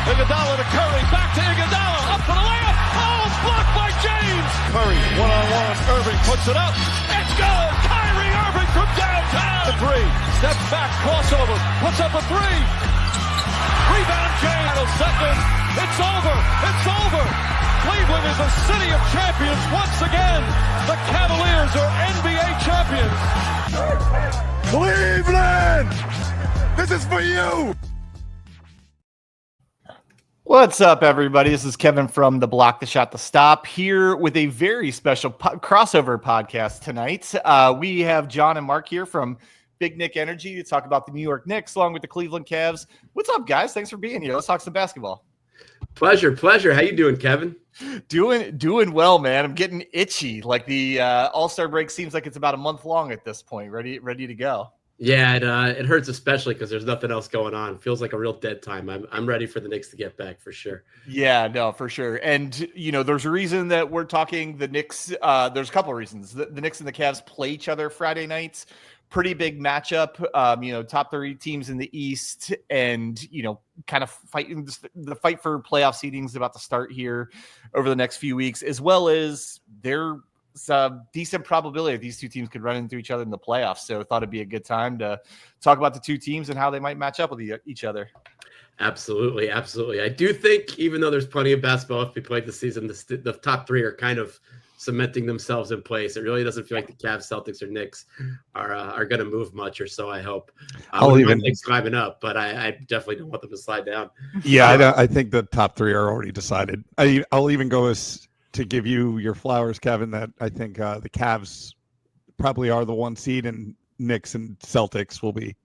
Iguodala to Curry, back to Iguodala, up for the layup. Oh, it's blocked by James. Curry, one-on-one with Irving, puts it up. It's good. Kyrie Irving from downtown. The three, steps back, crossover, puts up a three. Rebound James, second. It's over. It's over. Cleveland is a city of champions once again. The Cavaliers are NBA champions. Cleveland, this is for you. What's up, everybody? This is Kevin from the Block the Shot the Stop here with a very special crossover podcast tonight. We have Jon and Mark here from Big Knick Energy to talk about the New York Knicks along with the Cleveland Cavs. What's up, guys? Thanks for being here. Let's talk some basketball. Pleasure. How you doing, Kevin? Doing well, man. I'm getting itchy. Like the All-Star break seems like it's about a month long at this point. Ready to go. Yeah, it hurts especially because there's nothing else going on. Feels like a real dead time. I'm ready for the Knicks to get back for sure. Yeah, no, for sure. And there's a reason that we're talking the Knicks. There's a couple of reasons. The Knicks and the Cavs play each other Friday nights. Pretty big matchup. Top 30 teams in the East, and kind of fighting the fight for playoff seeding is about to start here over the next few weeks, as well as there's a decent probability that these two teams could run into each other in the playoffs. So I thought it'd be a good time to talk about the two teams and how they might match up with each other. Absolutely. I do think, even though there's plenty of basketball if we played the season, the top three are kind of cementing themselves in place. It really doesn't feel like the Cavs, Celtics, or Knicks are going to move much, or so I hope. I'll even Knicks climbing up, but I definitely don't want them to slide down. Yeah, I think the top three are already decided. I'll even go as to give you your flowers, Kevin, that I think the Cavs probably are the 1 seed, and Knicks and Celtics will be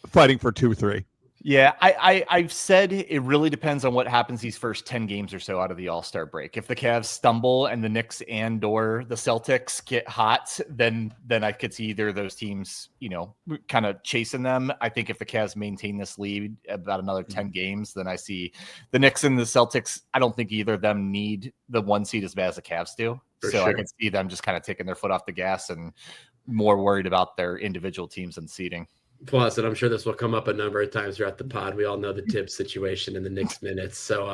fighting for 2-3. Yeah, I've said it really depends on what happens these first 10 games or so out of the All-Star break. If the Cavs stumble and the Knicks and or the Celtics get hot, then I could see either of those teams, kind of chasing them. I think if the Cavs maintain this lead about another 10 games, then I see the Knicks and the Celtics. I don't think either of them need the 1 seed as bad as the Cavs do. So I can see them just kind of taking their foot off the gas and more worried about their individual teams and seeding. Plus, and I'm sure this will come up a number of times throughout the pod, we all know the Tibbs situation in the Knicks minutes. So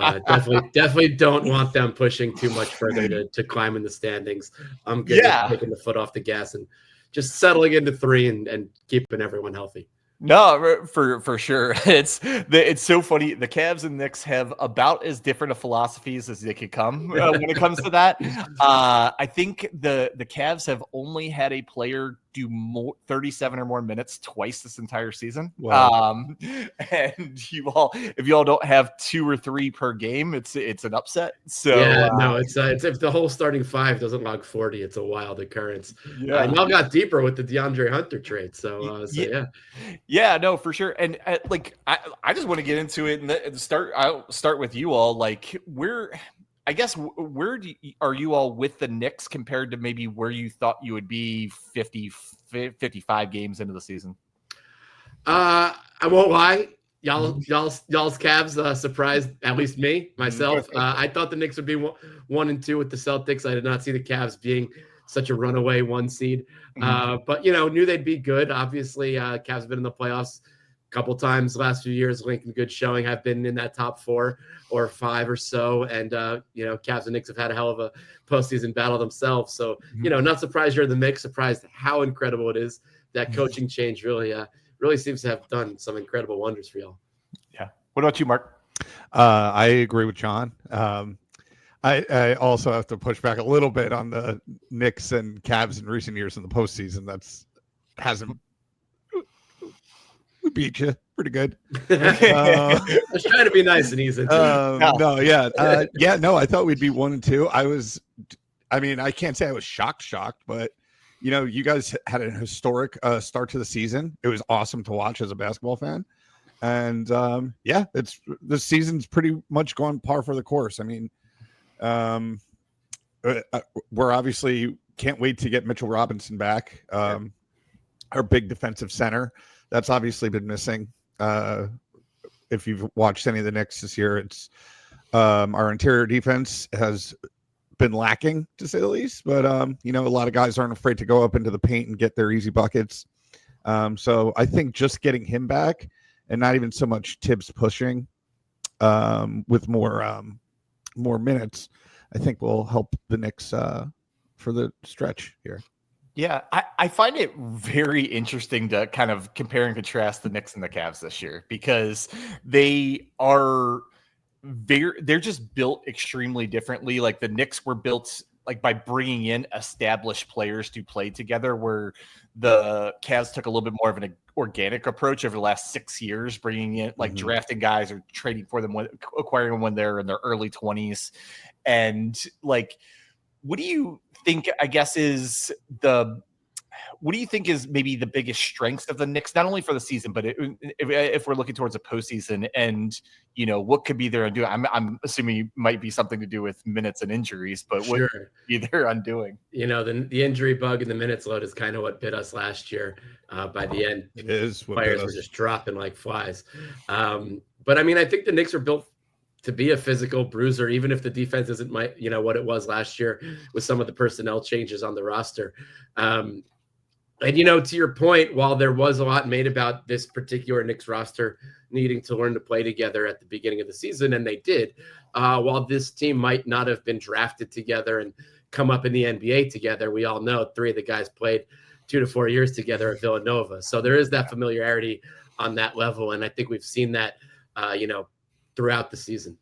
definitely don't want them pushing too much further to climb in the standings. I'm good at taking the foot off the gas and just settling into 3 and keeping everyone healthy. No, for sure. It's so funny. The Cavs and Knicks have about as different of philosophies as they could come when it comes to that. I think the Cavs have only had a player do 37 or more minutes twice this entire season. Wow. And if you all don't have 2 or 3 per game, it's an upset. So it's if the whole starting 5 doesn't log 40, it's a wild occurrance. Yeah, and y'all got deeper with the DeAndre Hunter trade. So yeah, no, for sure. And I just want to get into it and start. I'll start with you all. Like, where are you all with the Knicks compared to maybe where you thought you would be 55 games into the season? I won't lie. Y'all's Cavs surprised at least myself. I thought the Knicks would be 1 and 2 with the Celtics. I did not see the Cavs being such a runaway 1 seed. But knew they'd be good. Obviously, Cavs have been in the playoffs a couple times the last few years, linking good showing. Have been in that top 4 or 5 or so, and Cavs and Knicks have had a hell of a postseason battle themselves. So not surprised you're in the mix. Surprised how incredible it is. That coaching change really seems to have done some incredible wonders for y'all. Yeah. What about you, Mark? I agree with Jon. I also have to push back a little bit on the Knicks and Cavs in recent years in the postseason. We beat you pretty good. I was trying to be nice and easy. I thought we'd be 1 and 2. I can't say I was shocked, but you guys had a historic start to the season. It was awesome to watch as a basketball fan. And the season's pretty much gone par for the course. We're obviously can't wait to get Mitchell Robinson back. Our big defensive center. That's obviously been missing. If you've watched any of the Knicks this year, it's our interior defense has been lacking, to say the least. But, a lot of guys aren't afraid to go up into the paint and get their easy buckets. So I think just getting him back and not even so much Tibbs pushing with more minutes, I think will help the Knicks for the stretch here. Yeah, I find it very interesting to kind of compare and contrast the Knicks and the Cavs this year, because they're just built extremely differently. Like the Knicks were built like by bringing in established players to play together, where the Cavs took a little bit more of an organic approach over the last 6 years, bringing in like drafting guys or trading for them, acquiring them when they're in their early 20s. And like, what do you think, I guess, what do you think is maybe the biggest strengths of the Knicks, not only for the season, but if we're looking towards a postseason, and what could be their undoing? I'm assuming it might be something to do with minutes and injuries, but what could be their undoing? The injury bug and the minutes load is kind of what bit us last year. By the end, players were just dropping like flies. But I mean, I think the Knicks are built to be a physical bruiser, even if the defense isn't what it was last year with some of the personnel changes on the roster. And to your point, while there was a lot made about this particular Knicks roster needing to learn to play together at the beginning of the season, and they did, while this team might not have been drafted together and come up in the NBA together, we all know 3 of the guys played 2 to 4 years together at Villanova. So there is that familiarity on that level. And I think we've seen that, throughout the season.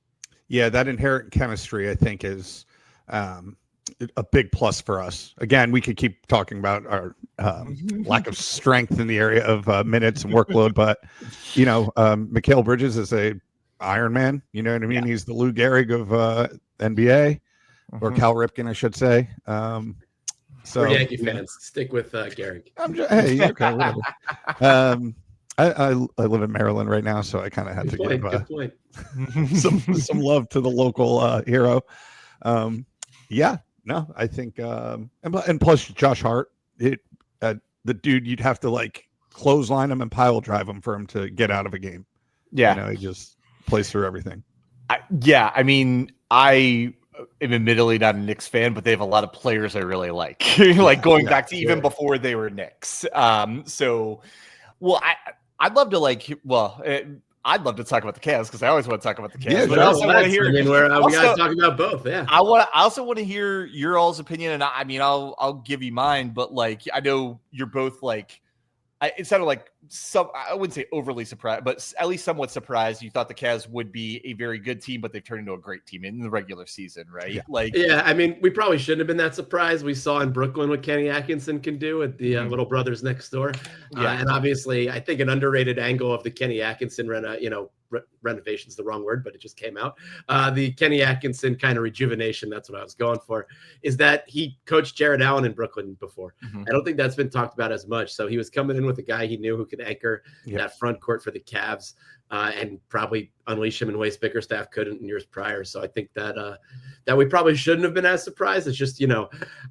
Yeah, that inherent chemistry, I think, is a big plus for us. Again, we could keep talking about our lack of strength in the area of minutes and workload, but Mikal Bridges is a Iron Man. You know what I mean? Yeah. He's the Lou Gehrig of NBA, or Cal Ripken, I should say. So for Yankee fans, stick with Gehrig. Hey, okay, whatever. I live in Maryland right now, so I kind of had to give some love to the local hero. I think and plus Josh Hart, the dude, you'd have to like clothesline him and pile drive him for him to get out of a game. Yeah, he just plays through everything. I mean, I am admittedly not a Knicks fan, but they have a lot of players I really like. Like going back to even before they were Knicks. I'd love to I'd love to talk about the Cavs, because I always want to talk about the Cavs. Yeah, but I also want to hear. We got to talk about both. Yeah, I also want to hear your all's opinion, and I'll give you mine. But like, I know you're both like, it sounded like I wouldn't say overly surprised, but at least somewhat surprised. You thought the Cavs would be a very good team, but they've turned into a great team in the regular season, right? Yeah. I mean, we probably shouldn't have been that surprised. We saw in Brooklyn what Kenny Atkinson can do at the Little Brothers Next Door. And obviously, I think an underrated angle of the Kenny Atkinson renovation is the wrong word, but it just came out. The Kenny Atkinson kind of rejuvenation, that's what I was going for, is that he coached Jared Allen in Brooklyn before. I don't think that's been talked about as much. So he was coming in with a guy he knew who could anchor that front court for the Cavs, and probably unleash him in ways Bickerstaff couldn't in years prior. So I think that we probably shouldn't have been as surprised. It's just,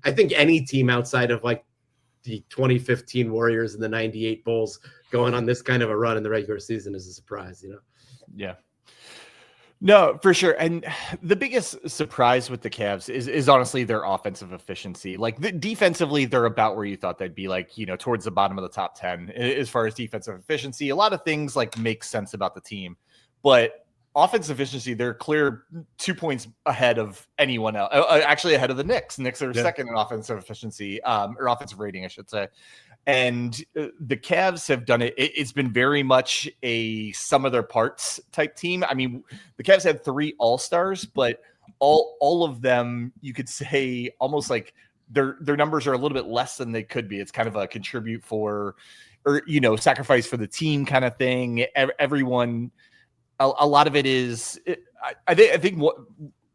I think any team outside of like the 2015 Warriors and the 98 Bulls going on this kind of a run in the regular season is a surprise, Yeah. No, for sure. And the biggest surprise with the Cavs is honestly their offensive efficiency. Like defensively, they're about where you thought they'd be, like, towards the bottom of the top 10 as far as defensive efficiency. A lot of things like make sense about the team, but offensive efficiency, they're clear 2 points ahead of anyone else. Actually ahead of the Knicks. Knicks are second in offensive efficiency, or offensive rating, I should say. And the Cavs have done it. It's been very much a sum of their parts type team. I mean, the Cavs had 3 all-stars, but all of them, you could say almost like their numbers are a little bit less than they could be. It's kind of a contribute for, or, sacrifice for the team kind of thing. Everyone, a lot of it is, I think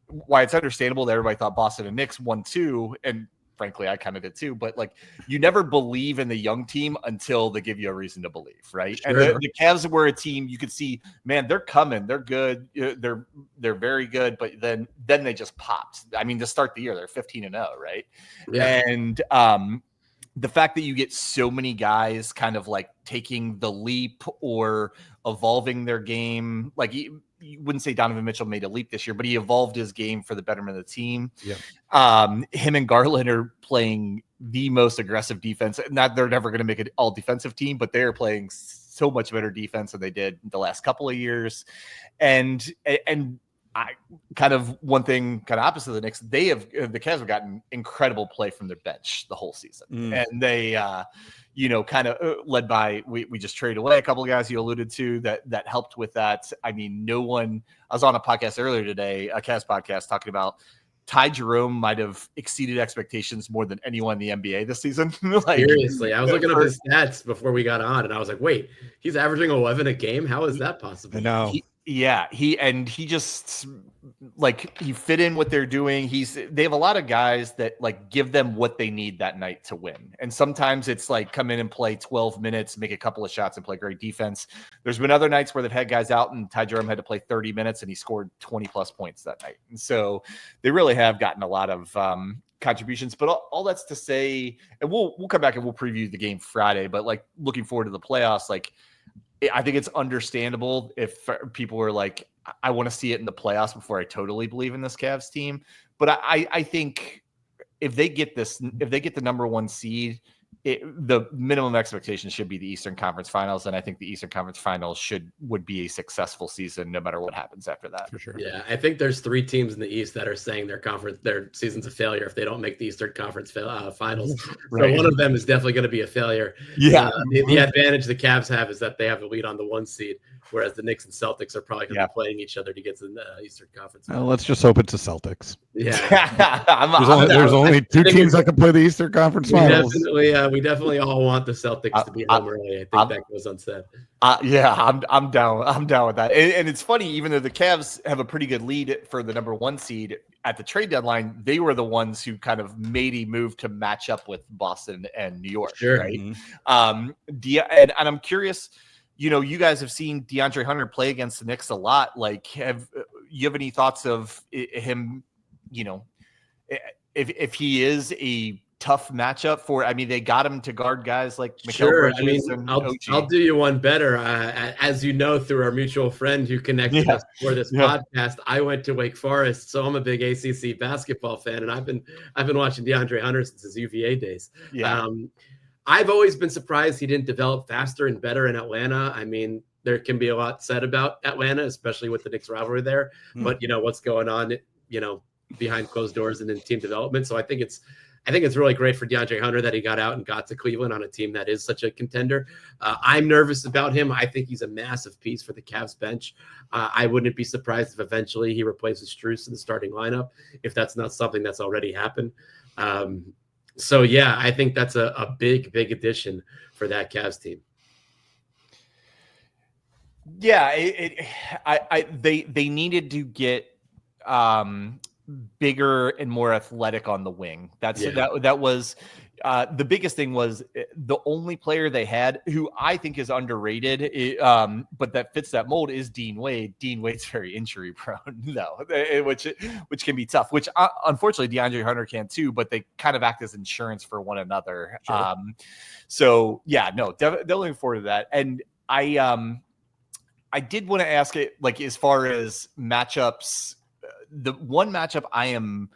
why it's understandable that everybody thought Boston and Knicks won 2, and frankly, I kind of did too, but like, you never believe in the young team until they give you a reason to believe, right? Sure. And the Cavs were a team you could see, man, they're coming, they're good, they're very good, but then they just popped. I mean, to start the year, they're 15-0, right? Yeah. And the fact that you get so many guys kind of like taking the leap or evolving their game, like you wouldn't say Donovan Mitchell made a leap this year, but he evolved his game for the betterment of the team. Yeah. Him and Garland are playing the most aggressive defense. Not they're never going to make an all defensive team, but they're playing so much better defense than they did the last couple of years. And I kind of one thing kind of opposite of the Knicks, the Cavs have gotten incredible play from their bench the whole season. And they, kind of led by, we just traded away a couple of guys you alluded to that helped with that. I mean, I was on a podcast earlier today, a Cavs podcast, talking about Ty Jerome might have exceeded expectations more than anyone in the NBA this season. Seriously, I was looking up his stats before we got on, and I was like, wait, he's averaging 11 a game? How is that possible? I know. He just he fit in what they're doing. They have a lot of guys that give them what they need that night to win. And sometimes it's come in and play 12 minutes, make a couple of shots and play great defense. There's been other nights where they've had guys out and Ty Jerome had to play 30 minutes and he scored 20 plus points that night. And so they really have gotten a lot of contributions, but all that's to say, and we'll come back and we'll preview the game Friday, but looking forward to the playoffs, I think it's understandable if people were I want to see it in the playoffs before I totally believe in this Cavs team. But I think if they get the number one seed, the minimum expectation should be the Eastern Conference Finals. And I think the Eastern Conference Finals would be a successful season no matter what happens after that. For sure. Yeah, I think there's 3 teams in the East that are saying their season's a failure if they don't make the Eastern Conference Finals. Right. So one of them is definitely going to be a failure. Yeah. The advantage the Cavs have is that they have a lead on the 1 seed, whereas the Knicks and Celtics are probably going to be playing each other to get to the Eastern Conference. Well, let's just hope it's the Celtics. Yeah. There's only 2 teams that can play the Eastern Conference Finals. We definitely all want the Celtics to be home early. I think that goes unsaid. I'm down. I'm down with that. And it's funny, even though the Cavs have a pretty good lead for the number 1 seed at the trade deadline, they were the ones who kind of made a move to match up with Boston and New York. Sure. Right. And I'm curious, you guys have seen DeAndre Hunter play against the Knicks a lot. Have you have any thoughts of him, if he is a tough matchup they got him to guard guys like Mikal Bridges and OG. I'll do you one better. As you know, through our mutual friend who connected us for this podcast, I went to Wake Forest, so I'm a big ACC basketball fan, and I've been watching DeAndre Hunter since his UVA days. I've always been surprised he didn't develop faster and better in Atlanta. There can be a lot said about Atlanta, especially with the Knicks rivalry there, but what's going on, behind closed doors and in team development. So I think it's really great for DeAndre Hunter that he got out and got to Cleveland on a team that is such a contender. I'm nervous about him. I think he's a massive piece for the Cavs bench. I wouldn't be surprised if eventually he replaces Strus in the starting lineup, if that's not something that's already happened. I think that's a big addition for that Cavs team. Yeah, they needed to get bigger and more athletic on the wing. That was the biggest thing. Was the only player they had who I think is underrated, but that fits that mold, is Dean Wade. Dean Wade's very injury prone, though, which can be tough. Which unfortunately DeAndre Hunter can too, but they kind of act as insurance for one another. Sure. Definitely looking forward to that. And I did want to ask it, as far as matchups. The one matchup I'm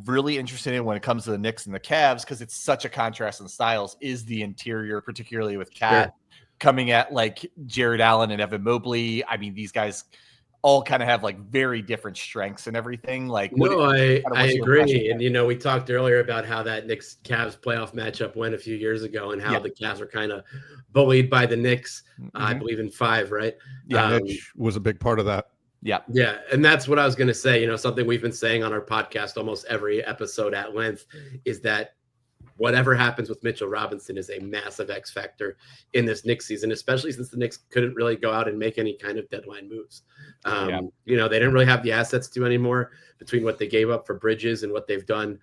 really interested in when it comes to the Knicks and the Cavs, because it's such a contrast in styles, is the interior, particularly with Cat coming at Jared Allen and Evan Mobley. These guys all kind of have very different strengths and everything. I agree. And, we talked earlier about how that Knicks Cavs playoff matchup went a few years ago and how the Cavs were kind of bullied by the Knicks, I believe in 5, right? Yeah, Mitch was a big part of that. Yeah. And that's what I was going to say. Something we've been saying on our podcast almost every episode at length is that whatever happens with Mitchell Robinson is a massive X factor in this Knicks season, especially since the Knicks couldn't really go out and make any kind of deadline moves. They didn't really have the assets to anymore between what they gave up for Bridges and what they've done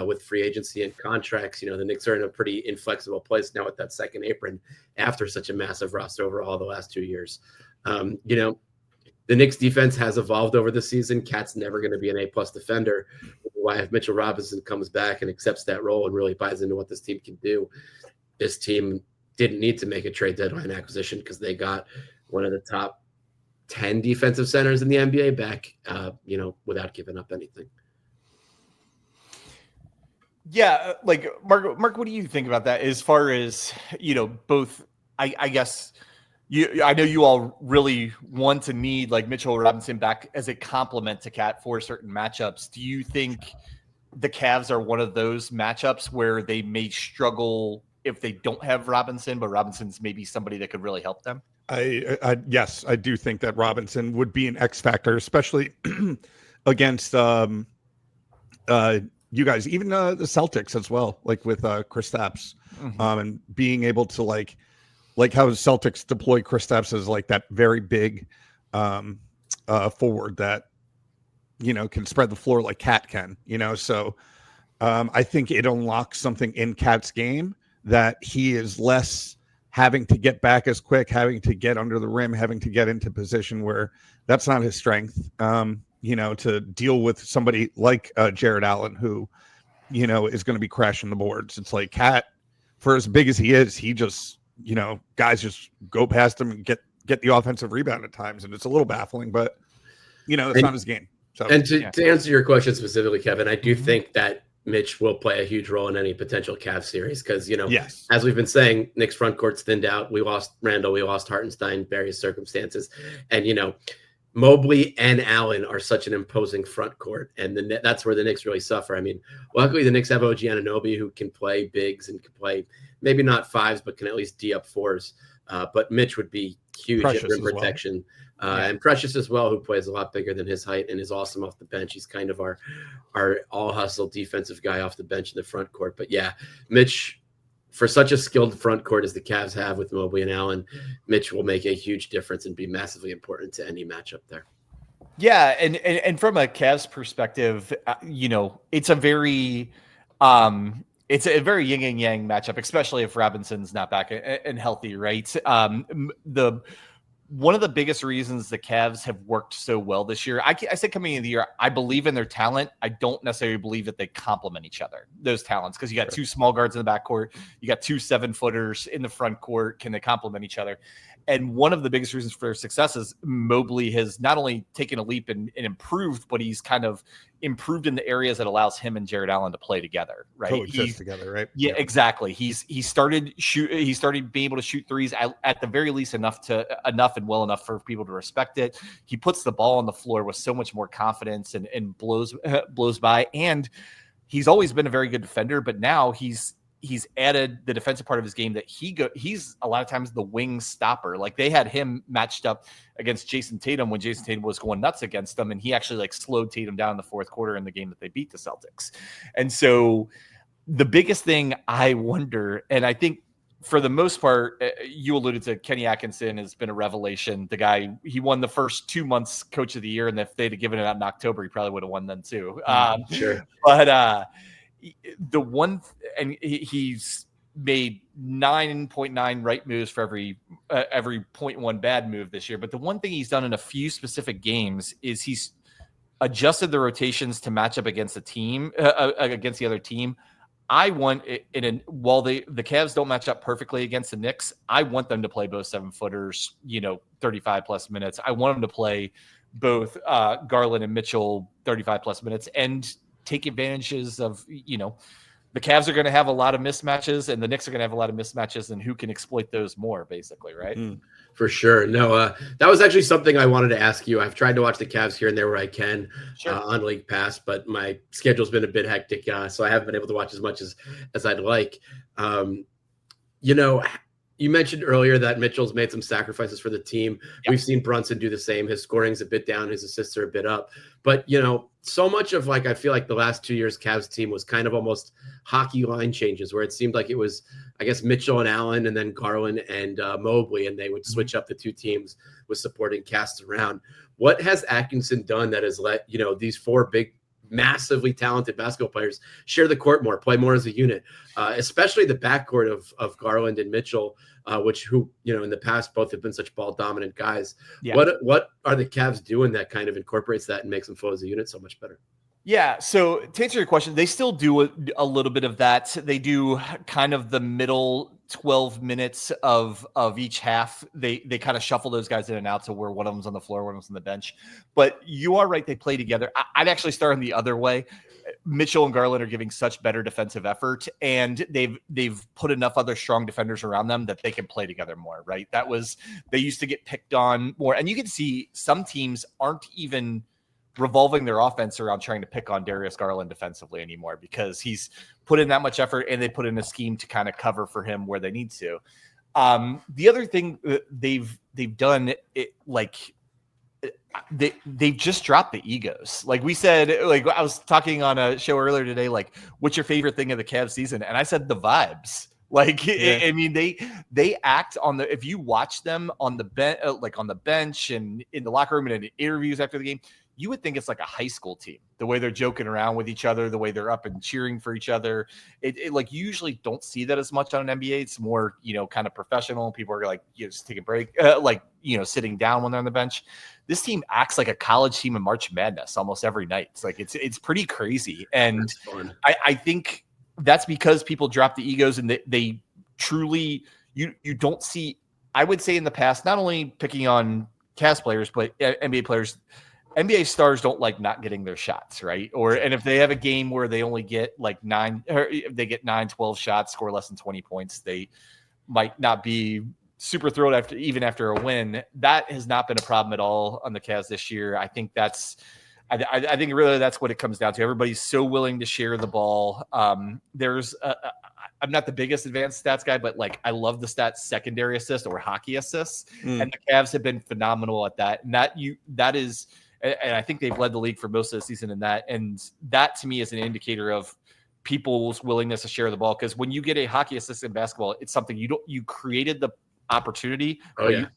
with free agency and contracts. The Knicks are in a pretty inflexible place now with that second apron after such a massive roster overall the last 2 years. The Knicks defense has evolved over the season. Cat's never going to be an A+ defender. Why, if Mitchell Robinson comes back and accepts that role and really buys into what this team can do, this team didn't need to make a trade deadline acquisition because they got one of the top 10 defensive centers in the NBA back, without giving up anything. Yeah, Mark, what do you think about that as far as, both I guess I know you all really want to need like Mitchell Robinson back as a complement to Cat for certain matchups. Do you think the Cavs are one of those matchups where they may struggle if they don't have Robinson, but Robinson's maybe somebody that could really help them? Yes, I do think that Robinson would be an X factor, especially against you guys, even the Celtics as well, like with Kristaps, and being able to like how the Celtics deploy Kristaps as like that very big forward that can spread the floor like Cat can, So I think it unlocks something in Cat's game that he is less having to get back as quick, having to get under the rim, having to get into position where that's not his strength. To deal with somebody like Jared Allen, who, is going to be crashing the boards. It's like Cat, for as big as he is, he just, guys just go past him and get the offensive rebound at times. And it's a little baffling, but, it's not his game. So, and to answer your question specifically, Kevin, I do think that Mitch will play a huge role in any potential Cavs series because, yes, as we've been saying, Knicks front court's thinned out. We lost Randall, we lost Hartenstein, various circumstances. And, Mobley and Allen are such an imposing front court, and that's where the Knicks really suffer. I mean, luckily the Knicks have OG Anunoby who can play bigs and can play maybe not fives, but can at least D up fours. But Mitch would be huge at rim protection. And Precious as well, who plays a lot bigger than his height and is awesome off the bench. He's kind of our all hustle defensive guy off the bench in the front court. But yeah, Mitch, for such a skilled front court as the Cavs have with Mobley and Allen, Mitch will make a huge difference and be massively important to any matchup there. Yeah, and from a Cavs perspective, it's a very yin and yang matchup, especially if Robinson's not back and healthy, right? One of the biggest reasons the Cavs have worked so well this year, I said coming into the year, I believe in their talent. I don't necessarily believe that they complement each other, those talents, because you got two small guards in the backcourt, you got two 7-footers in the front court. Can they complement each other? And one of the biggest reasons for their success is Mobley has not only taken a leap and improved, but he's kind of improved in the areas that allows him and Jared Allen to play together, right? Coexist together, right? Yeah, exactly. He started being able to shoot threes at the very least enough and well enough for people to respect it. He puts the ball on the floor with so much more confidence and blows by. And he's always been a very good defender, but now he's added the defensive part of his game that he's a lot of times the wing stopper. Like they had him matched up against Jason Tatum when Jason Tatum was going nuts against them. And he actually like slowed Tatum down in the fourth quarter in the game that they beat the Celtics. And so the biggest thing I wonder, and I think for the most part, you alluded to Kenny Atkinson has been a revelation. The guy, he won the first 2 months coach of the year. And if they'd have given it out in October, he probably would have won then too. Sure. But, the one, and he's made 9.9 right moves for every 0.1 bad move this year. But the one thing he's done in a few specific games is he's adjusted the rotations to match up against the team, against the other team. I want while the Cavs don't match up perfectly against the Knicks, I want them to play both 7-footers, 35 plus minutes. I want them to play both Garland and Mitchell 35 plus minutes and take advantages of, the Cavs are going to have a lot of mismatches and the Knicks are going to have a lot of mismatches, and who can exploit those more, basically, right? For sure. No, that was actually something I wanted to ask you. I've tried to watch the Cavs here and there where I can on League Pass, but my schedule's been a bit hectic, so I haven't been able to watch as much as I'd like. You mentioned earlier that Mitchell's made some sacrifices for the team. Yep. We've seen Brunson do the same. His scoring's a bit down. His assists are a bit up. But, so much of I feel like the last 2 years Cavs team was kind of almost hockey line changes where it seemed like it was, I guess, Mitchell and Allen and then Garland and Mobley, and they would switch up the two teams with supporting casts around. What has Atkinson done that has let, these four big, massively talented basketball players share the court more, play more as a unit, especially the backcourt of Garland and Mitchell, who in the past both have been such ball dominant guys. Yeah. What are the Cavs doing that kind of incorporates that and makes them flow as a unit so much better? Yeah. So to answer your question, they still do a little bit of that. They do kind of the middle 12 minutes of each half. They kind of shuffle those guys in and out to where one of them's on the floor, one of them's on the bench. But you are right. They play together. I'd actually start on the other way. Mitchell and Garland are giving such better defensive effort, and they've put enough other strong defenders around them that they can play together more, right? They used to get picked on more, and you can see some teams aren't even revolving their offense around trying to pick on Darius Garland defensively anymore because he's put in that much effort and they put in a scheme to kind of cover for him where they need to. The other thing they've done it like they've just dropped the egos. Like we said, like I was talking on a show earlier today, like what's your favorite thing of the Cavs season? And I said the vibes. Like, yeah. I mean, they act on the, if you watch them on the bench, like on the bench and in the locker room and in interviews after the game, you would think it's like a high school team, the way they're joking around with each other, the way they're up and cheering for each other. It like you usually don't see that as much on an NBA. It's more, kind of professional. People are like, just take a break, sitting down when they're on the bench. This team acts like a college team in March Madness almost every night. It's like, it's pretty crazy. And I think that's because people drop the egos and they truly, you don't see, I would say in the past, not only picking on Cavs players, but NBA players, NBA stars don't like not getting their shots, right? And if they have a game where they only get like 9, or if they get 9-12 shots, score less than 20 points, they might not be super thrilled after a win. That has not been a problem at all on the Cavs this year. I think I think really that's what it comes down to. Everybody's so willing to share the ball. I'm not the biggest advanced stats guy, but like I love the stats secondary assist or hockey assists, and the Cavs have been phenomenal at that. And and I think they've led the league for most of the season in that. And that to me is an indicator of people's willingness to share the ball. Because when you get a hockey assist in basketball, it's something you created the opportunity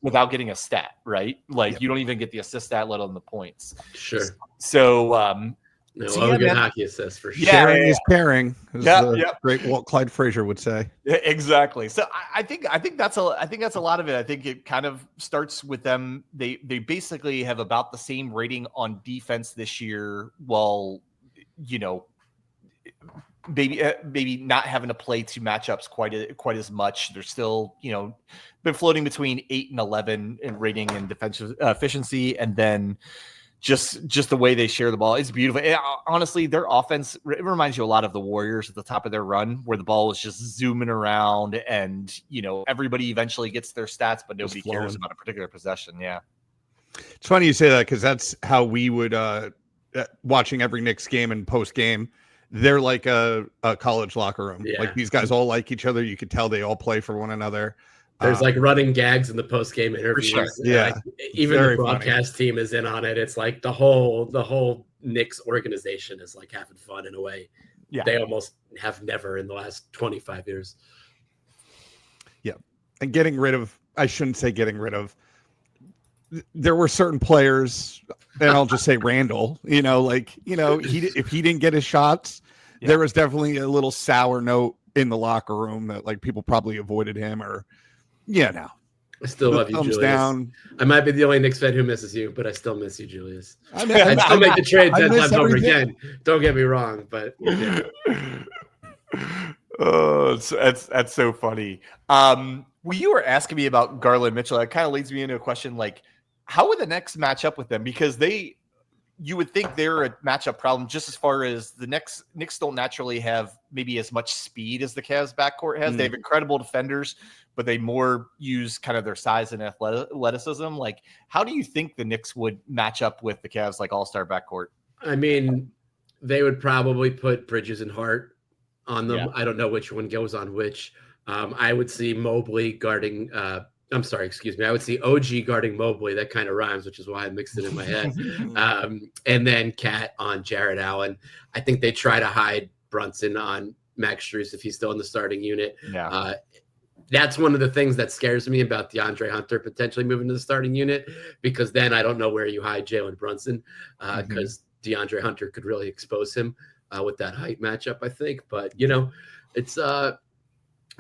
without getting a stat, right? Like you don't even get the assist stat, let alone the points. Sure. So, good hockey assist for sure. Sharing is caring. Great Walt Clyde Frazier would say. Yeah, exactly. So I think that's a lot of it. I think it kind of starts with them. They basically have about the same rating on defense this year, while maybe not having to play two matchups quite as much. They're still been floating between 8 and 11 in rating and defensive efficiency, and then just the way they share the ball. It's beautiful. Honestly, their offense, it reminds you a lot of the Warriors at the top of their run, where the ball is just zooming around and, everybody eventually gets their stats, but nobody cares about a particular possession. Yeah. It's funny you say that, because that's how we would, watching every Knicks game and post game, they're like a college locker room. Yeah. Like these guys all like each other. You could tell they all play for one another. There's like running gags in the post-game interviews. Sure. Yeah. Even the broadcast team is in on it. It's like the whole Knicks organization is like having fun in a way. Yeah. They almost have never in the last 25 years. Yeah. And I shouldn't say getting rid of, there were certain players, and I'll just say Randall, if he didn't get his shots, there was definitely a little sour note in the locker room that like people probably avoided him or, I still love you, Julius. Down. I might be the only Knicks fan who misses you, but I still miss you, Julius. I still make the trade 10 times over again. Don't get me wrong, but oh, that's so funny. Well, you were asking me about Garland Mitchell. That kind of leads me into a question like, how would the Knicks match up with them? Because you would think they're a matchup problem just as far as the Knicks don't naturally have maybe as much speed as the Cavs backcourt has. They have incredible defenders, but they more use kind of their size and athleticism. Like, how do you think the Knicks would match up with the Cavs like all-star backcourt? I mean, they would probably put Bridges and Hart on them. Yeah. I don't know which one goes on which. I would see Mobley guarding I would see OG guarding Mobley. That kind of rhymes, which is why I mixed it in my head. And then Cat on Jared Allen. I think they try to hide Brunson on Max Strus if he's still in the starting unit. Yeah. That's one of the things that scares me about DeAndre Hunter potentially moving to the starting unit, because then I don't know where you hide Jalen Brunson, because DeAndre Hunter could really expose him with that height matchup, I think. But, it's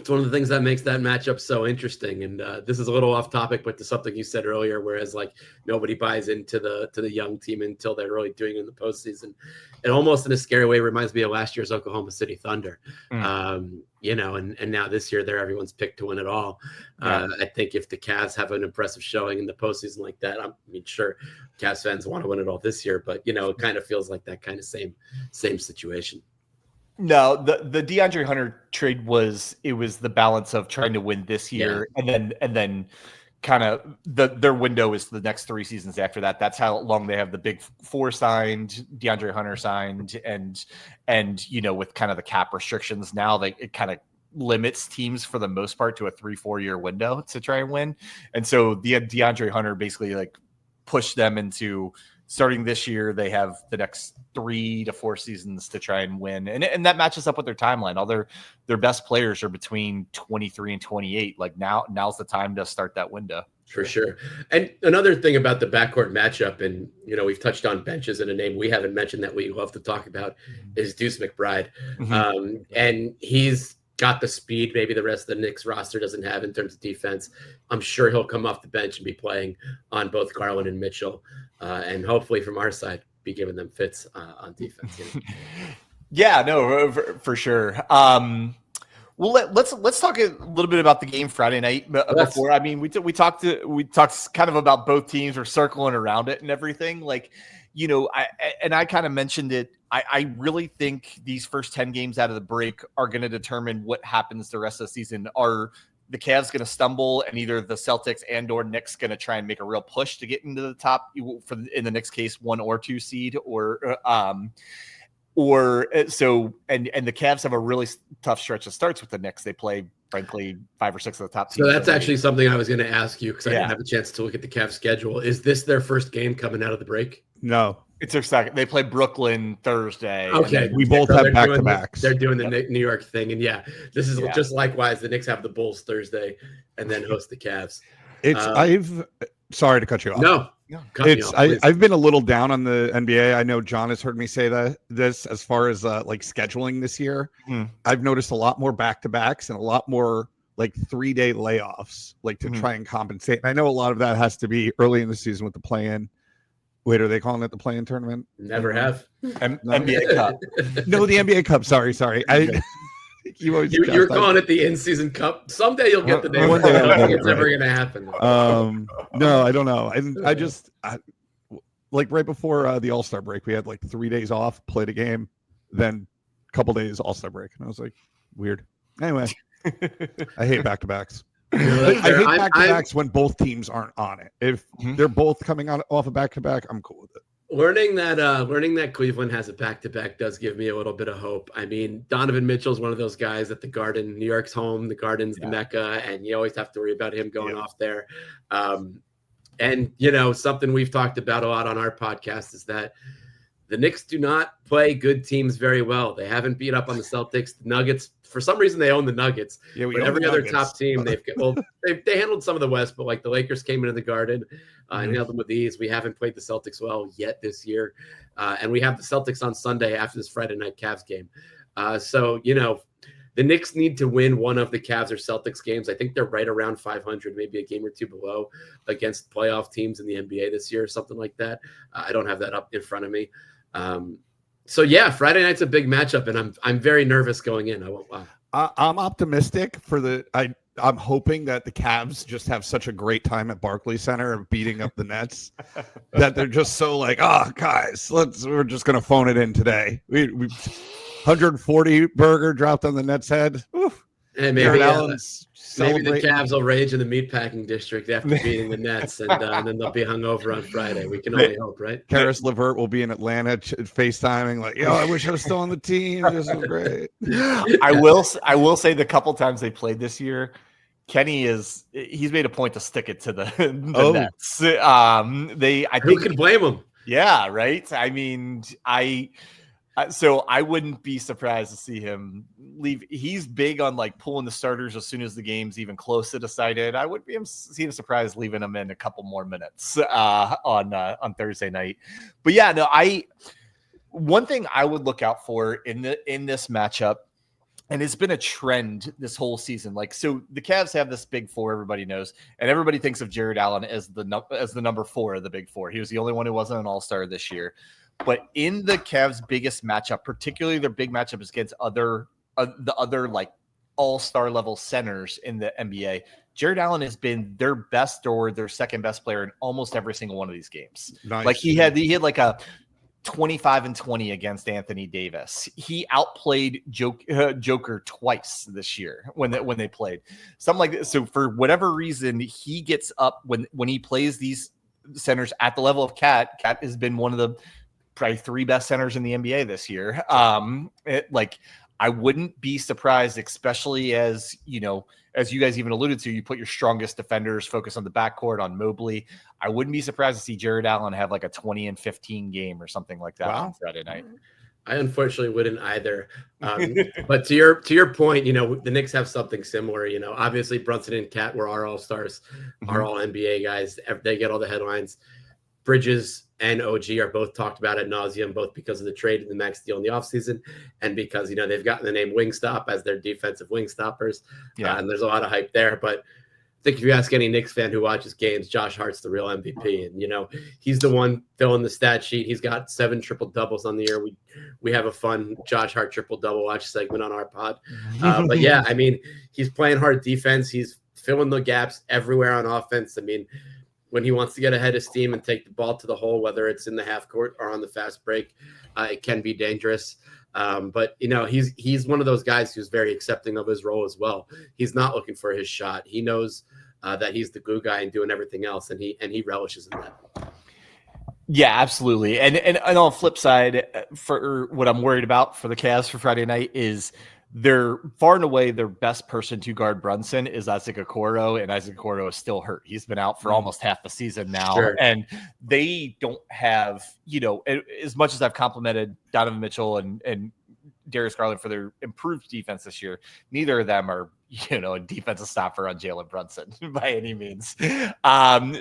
It's one of the things that makes that matchup so interesting. And this is a little off topic, but to something you said earlier, whereas like nobody buys into the young team until they're really doing it in the postseason. It almost in a scary way reminds me of last year's Oklahoma City Thunder. You know, and now this year they're everyone's picked to win it all. I think if the Cavs have an impressive showing in the postseason like that, I mean, sure, Cavs fans want to win it all this year, but you know, it kind of feels like that kind of same situation. No, the DeAndre Hunter trade was the balance of trying to win this year and then kind of their window is the next 3 seasons after that. That's how long they have the big 4 signed, DeAndre Hunter signed, and you know, with kind of the cap restrictions now, it kind of limits teams for the most part to a 3-4 year window to try and win. And so the DeAndre Hunter basically like pushed them into starting this year. They have the next 3 to 4 seasons to try and win. And that matches up with their timeline. All their best players are between 23 and 28. Like now's the time to start that window. For sure. And another thing about the backcourt matchup, and, you know, we've touched on benches, and a name we haven't mentioned that we love to talk about is Deuce McBride. And he's got the speed maybe the rest of the Knicks roster doesn't have in terms of defense. I'm sure he'll come off the bench and be playing on both Garland and Mitchell. And hopefully from our side, be giving them fits on defense. You know? Yeah, no, for sure. Well, let's talk a little bit about the game Friday night before. I mean, we talked kind of about both teams. We're circling around it and everything. Like, you know, I kind of mentioned it. I really think these first 10 games out of the break are going to determine what happens the rest of the season. Are the Cavs going to stumble, and either the Celtics and or Knicks going to try and make a real push to get into the top, in the Knicks case, 1 or 2 seed, or so, and the Cavs have a really tough stretch of starts with the Knicks. They play, frankly, 5 or 6 of the top teams. So that's actually something I was going to ask you, because I didn't have a chance to look at the Cavs schedule. Is this their first game coming out of the break? No. It's their second. They play Brooklyn Thursday. Okay. We both have back-to-backs. They're doing the New York thing. And this is just likewise. The Knicks have the Bulls Thursday and then host the Cavs. Sorry to cut you off. No. I've been a little down on the NBA. I know John has heard me say this as far as like scheduling this year. I've noticed a lot more back-to-backs and a lot more like 3-day layoffs, like to try and compensate. And I know a lot of that has to be early in the season with the play-in. Wait, are they calling it the play-in tournament? Never have. NBA Cup. No, the NBA Cup. Sorry. You're calling it the in-season cup. Someday you'll get the name. I don't think it's ever going to happen. No, I don't know. I just like right before the All-Star break, we had like 3 days off, played a game, then a couple days All-Star break, and I was like, weird. Anyway, I hate back-to-backs. I hate back-to-backs when both teams aren't on it. If they're both coming off a back-to-back, I'm cool with it. Learning that Cleveland has a back-to-back does give me a little bit of hope. I mean, Donovan Mitchell's one of those guys at the Garden. New York's home, the Garden's the Mecca, and you always have to worry about him going off there. And, you know, something we've talked about a lot on our podcast is that the Knicks do not play good teams very well. They haven't beat up on the Celtics. The Nuggets, for some reason, they own the Nuggets. Yeah, but every other top team, they handled some of the West, but like the Lakers came into the Garden and held them with ease. We haven't played the Celtics well yet this year. And we have the Celtics on Sunday after this Friday night Cavs game. So, you know, the Knicks need to win one of the Cavs or Celtics games. I think they're right around 500, maybe a game or two below against playoff teams in the NBA this year or something like that. I don't have that up in front of me. So yeah, Friday night's a big matchup, and I'm very nervous going in. I won't lie. I'm optimistic I'm hoping that the Cavs just have such a great time at Barclays Center of beating up the Nets that they're just so like, oh guys, we're just gonna phone it in today. We 140 burger dropped on the Nets' head. Oof. And maybe the Cavs will rage in the meatpacking district after beating the Nets, and then they'll be hungover on Friday. We can only hope, right? Karis LeVert will be in Atlanta FaceTiming like, yo, I wish I was still on the team. This is great. I will say the couple times they played this year, Kenny he's made a point to stick it to the Nets. Who can blame him? Yeah, right. I mean, so I wouldn't be surprised to see him leave. He's big on like pulling the starters as soon as the game's even close to decided. I wouldn't be surprised leaving him in a couple more minutes on Thursday night. But yeah, no, one thing I would look out for in this matchup And it's been a trend this whole season. Like, so the Cavs have this big four, everybody knows, and everybody thinks of Jared Allen as the number 4 of the big four. He was the only one who wasn't an all-star this year. But in the Cavs' biggest matchup, particularly their big matchup is against the other like all-star level centers in the NBA, Jared Allen has been their best or their second best player in almost every single one of these games. Nice. Like he had like a 25-20 against Anthony Davis. He outplayed Joker twice this year when they played. Something like this. So for whatever reason, he gets up when he plays these centers at the level of Cat. Cat has been one of the probably 3 best centers in the NBA this year. I wouldn't be surprised, especially as you guys even alluded to, you put your strongest defenders, focus on the backcourt, on Mobley. I wouldn't be surprised to see Jared Allen have like a 20-15 game or something like that on Friday night. I unfortunately wouldn't either. But to your point, the Knicks have something similar. Obviously Brunson and Cat were our all-stars, our all NBA guys. They get all the headlines. Bridges and OG are both talked about ad nauseum, both because of the trade and the max deal in the offseason and because, they've gotten the name Wingstop as their defensive wing stoppers. Yeah. And there's a lot of hype there. But I think if you ask any Knicks fan who watches games, Josh Hart's the real MVP. And, he's the one filling the stat sheet. He's got 7 triple-doubles on the year. We have a fun Josh Hart triple-double watch segment on our pod. But, yeah, I mean, he's playing hard defense. He's filling the gaps everywhere on offense. I mean, when he wants to get ahead of steam and take the ball to the hole, whether it's in the half court or on the fast break, it can be dangerous. But he's one of those guys who's very accepting of his role as well. He's not looking for his shot. He knows that he's the glue guy and doing everything else, and he relishes in that. Yeah, absolutely. And on the flip side, for what I'm worried about for the Cavs for Friday night is they're far and away their best person to guard Brunson is Isaac Okoro, and Isaac Okoro is still hurt. He's been out for almost half the season now. Sure. And they don't have, as much as I've complimented Donovan Mitchell and Darius Garland for their improved defense this year, neither of them are, a defensive stopper on Jalen Brunson by any means.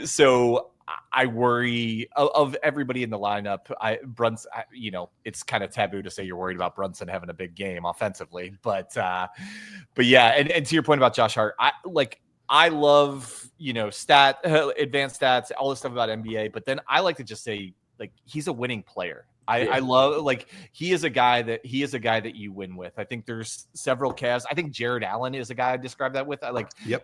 So I worry of everybody in the lineup. Brunson, it's kind of taboo to say you're worried about Brunson having a big game offensively, but yeah. And to your point about Josh Hart, I love, advanced stats, all this stuff about NBA, but then I like to just say, he's a winning player. I love, he is a guy that you win with. I think there's several Cavs. I think Jared Allen is a guy I describe that with.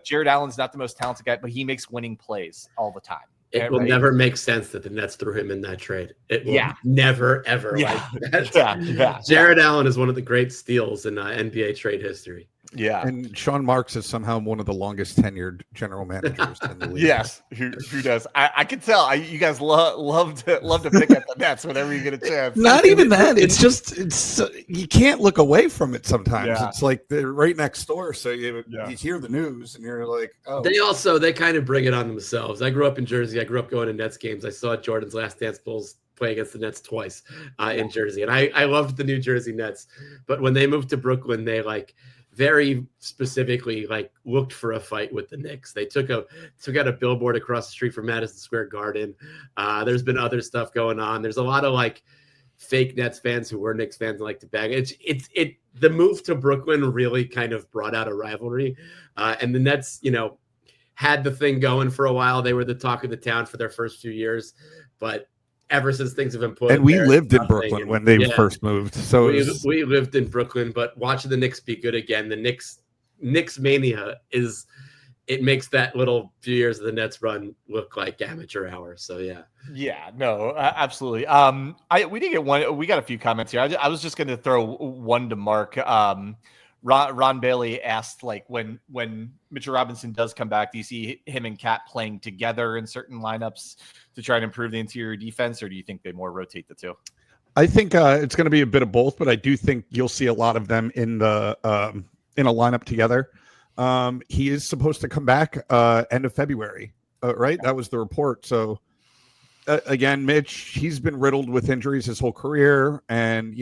Jared Allen's not the most talented guy, but he makes winning plays all the time. It will never make sense that the Nets threw him in that trade. It will never, ever. Jared Allen is one of the great steals in NBA trade history. Yeah. And Sean Marks is somehow one of the longest tenured general managers in the league. Yes. Who does? I can tell you guys love to pick at the Nets whenever you get a chance. Not even that. It's you can't look away from it sometimes. Yeah. It's like they're right next door. So you hear the news and you're like, oh. They kind of bring it on themselves. I grew up in Jersey. I grew up going to Nets games. I saw Jordan's Last Dance Bulls play against the Nets twice in Jersey. And I loved the New Jersey Nets. But when they moved to Brooklyn, they very specifically looked for a fight with the Knicks. They took out a billboard across the street from Madison Square Garden. There's been other stuff going on. There's a lot of fake Nets fans who were Knicks fans and like to bag it. The move to Brooklyn really kind of brought out a rivalry. And the Nets, had the thing going for a while. They were the talk of the town for their first few years, but ever since things have been put, and we lived in Brooklyn when they first moved. So we lived in Brooklyn, but watching the Knicks be good again, the Knicks mania it makes that little few years of the Nets run look like amateur hour. So yeah, no, absolutely. We did get one. We got a few comments here. I was just going to throw one to Mark. Ron Bailey asked, when Mitchell Robinson does come back, do you see him and Cat playing together in certain lineups to try and improve the interior defense, or do you think they more rotate the two? I think it's going to be a bit of both, but I do think you'll see a lot of them in the in a lineup together. He is supposed to come back end of February, right? That was the report. So again, Mitch, he's been riddled with injuries his whole career, and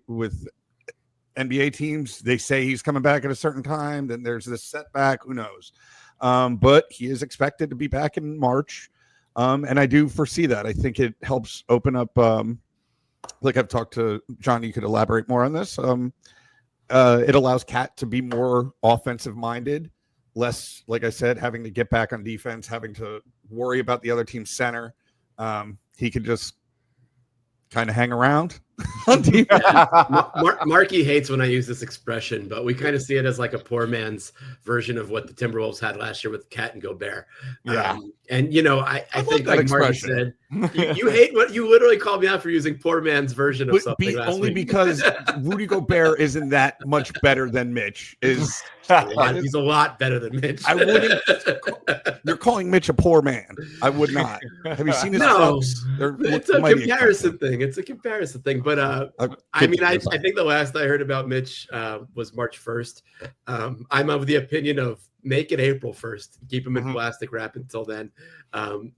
with NBA teams, they say he's coming back at a certain time, then there's this setback, who knows. But he is expected to be back in March. And I do foresee that. I think it helps open up, I've talked to John, you could elaborate more on this. it allows Cat to be more offensive minded, less, like I said, having to get back on defense, having to worry about the other team's center. He can just kind of hang around on defense. Marky hates when I use this expression, but we kind of see it as like a poor man's version of what the Timberwolves had last year with Cat and Gobert. Yeah. And I think, like Marky said, you hate what you literally called me out for using poor man's version of something last only week. Because Rudy Gobert isn't that much better than Mitch. He's a lot better than Mitch. I wouldn't. You're calling Mitch a poor man. I would not. Have you seen his subs? It's a comparison thing. It's a comparison thing. But I think the last I heard about Mitch was March 1st. I'm of the opinion of make it April 1st. Keep him in plastic wrap until then.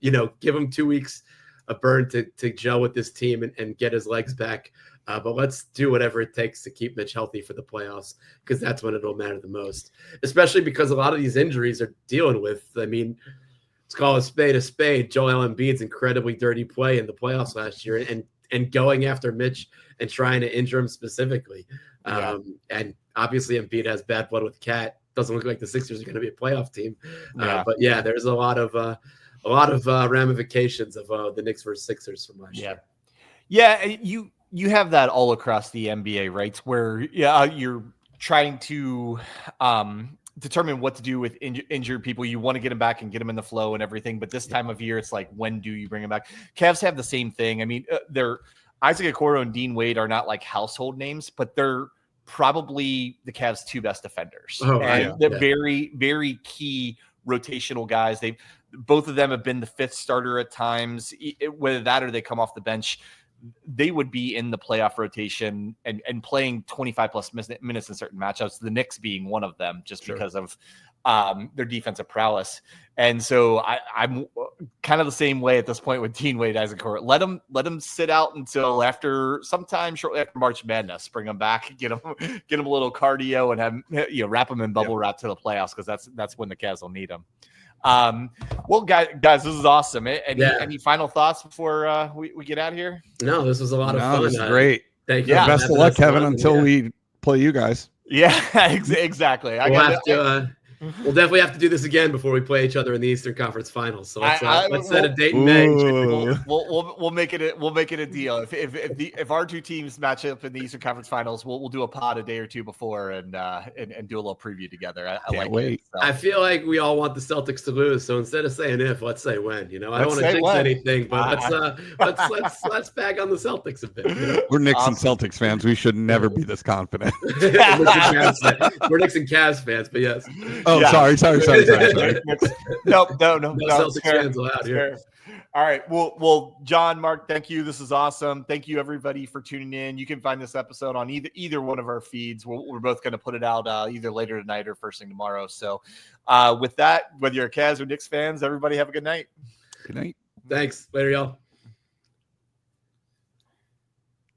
Give him 2 weeks of burn to gel with this team and get his legs back. But let's do whatever it takes to keep Mitch healthy for the playoffs, because that's when it'll matter the most, especially because a lot of these injuries are dealing with. I mean, let's call a spade. Joel Embiid's incredibly dirty play in the playoffs last year and going after Mitch and trying to injure him specifically. And obviously Embiid has bad blood with Cat. Doesn't look like the Sixers are going to be a playoff team. But there's a lot of ramifications of the Knicks versus Sixers from last year. Yeah, you have that all across the NBA, right? Where you're trying to determine what to do with injured people. You want to get them back and get them in the flow and everything. But this time of year, it's like, when do you bring them back? Cavs have the same thing. I mean, they're Isaac Okoro and Dean Wade are not like household names, but they're probably the Cavs' two best defenders. They're very, very key rotational guys. Both of them have been the fifth starter at times. Whether that or they come off the bench, they would be in the playoff rotation and playing 25 plus minutes in certain matchups, the Knicks being one of them, just because of their defensive prowess. And so I'm kind of the same way at this point with Dean Wade, Isaac Okoro. Let them sit out until sometime shortly after March Madness. Bring them back, get them a little cardio, and have wrap them in bubble wrap to the playoffs, because that's when the Cavs will need them. Well, guys, this is awesome. Any final thoughts before we get out of here? No, this was a lot of fun. This is great. Thank you. Best of luck, Kevin, until we play you guys. Yeah, exactly. We'll definitely have to do this again before we play each other in the Eastern Conference Finals. So let's set a date in May. We'll make it a deal. If our two teams match up in the Eastern Conference Finals, we'll do a pod a day or two before and do a little preview together. I like wait. it. So. I feel like we all want the Celtics to lose, so instead of saying if, let's say when. I don't want to jinx anything, but let's bag on the Celtics a bit. We're Knicks and Celtics fans. We should never be this confident. We're Knicks and Cavs fans, but yes. Oh, sorry. No. Celtics fans allowed here. All right. Well, Jon, Mark, thank you. This is awesome. Thank you, everybody, for tuning in. You can find this episode on either one of our feeds. We're both going to put it out either later tonight or first thing tomorrow. So with that, whether you're Cavs or Knicks fans, everybody have a good night. Good night. Thanks. Later, y'all.